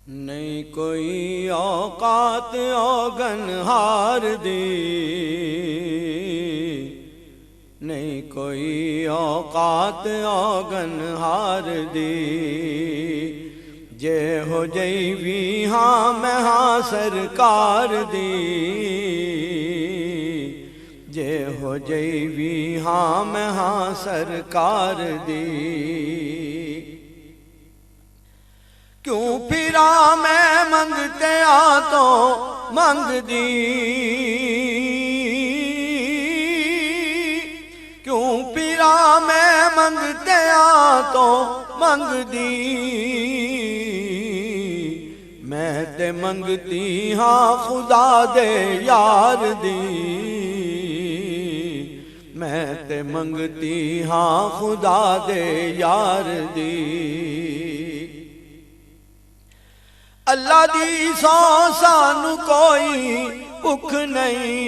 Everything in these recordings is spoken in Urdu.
نہیں کوئی اوقات اوگن ہار دی، نہیں کوئی اوقات اوگن ہار دی، جے ہو جئی بھی ہاں میں ہاں سرکار دی، جے ہو جئی بھی ہاں میں ہاں سرکار دی۔ کیوں پھرا میں منگتے آ تو منگ دی، کیوں پھرا میں منگتے آ تو منگ دی، میں تے منگتی ہاں خدا دے یار دی، میں تے منگتی ہاں خدا دے یار دی۔ اللہ دی سو سانو کوئی بھکھ نہیں،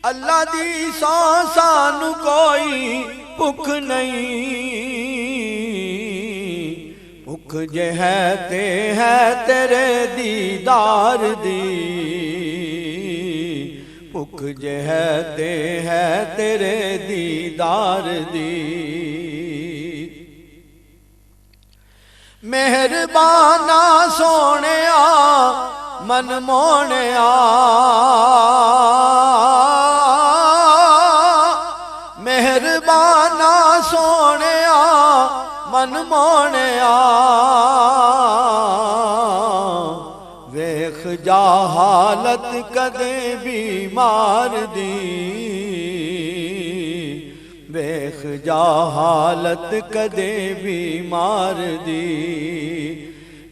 اللہ دی سو سانو کوئی بھکھ نہیں، بھکھ جے ہے تے ہے تیرے دیدار دی، بھکھ جے ہے تے ہے تیرے دیدار دی۔ مہربانا سونیا من مونیا، مہربانا سونیا من مونیا، ویکھ جا حالت کدے بیمار دی، ویکھ جا حالت کدے بیمار دی،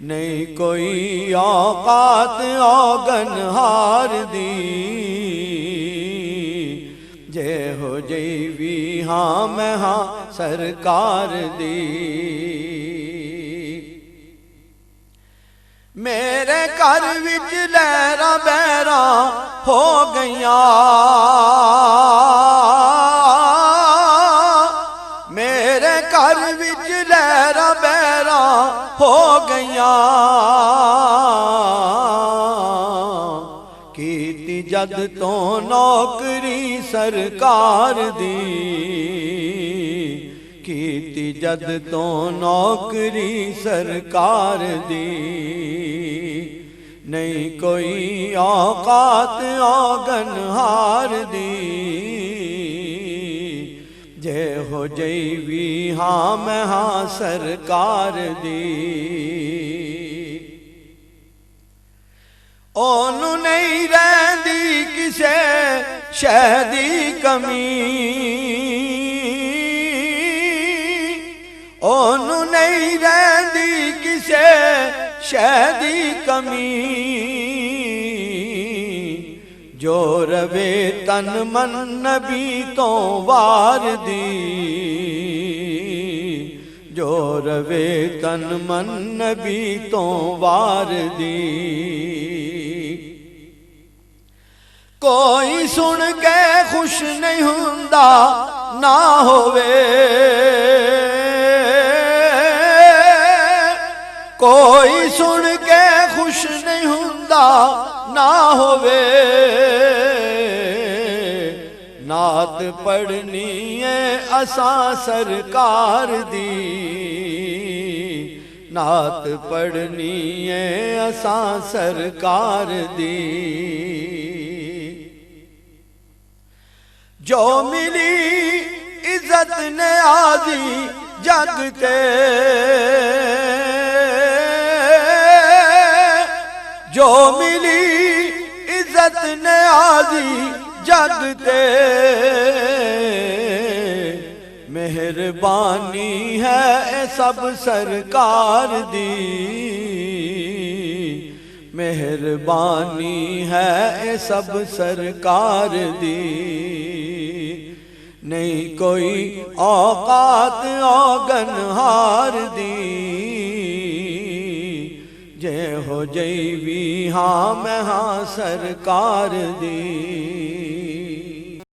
نہیں کوئی اوقات اوگن ہار دی، جے ہو جئی بھی ہاں میں ہاں سرکار دی۔ میرے گھر وچ لہراں بیراں ہو گئیاں، میرے گھر وچ لہراں بیراں ہو گئیاں، کیتی جد تو نوکری سرکار دی، کیتی جد تو نوکری سرکار دی، نہیں کوئی اوقات اوگن ہار دی، جے ہو جئی بھی ہاں میں ہاں سرکار دی۔ اونوں نہیں رہندی کسے شے دی کمی، اونوں نہیں رہندی کسے شے دی کمی، جو روے تن من نبی تو وار دی، جو روے تن من نبی تو وار دی۔ کوئی سن کے خوش نہیں ہوندا نہ ہووے، کوئی سن کے خوش نہیں ہوندا نہ ہووے، نعت پڑھنی ہے اساں سرکار دی، نعت پڑھنی ہے اساں سرکار دی۔ جو ملی عزت نیازی جگ تے، جو ملی عزت نیازی جگ تے، مہربانی ہے اے سب سرکار دی، مہربانی ہے اے سب سرکار دی، نہیں کوئی اوقات اوگن ہار دی، جے ہو جئی بھی ہاں میں ہاں سرکار دی۔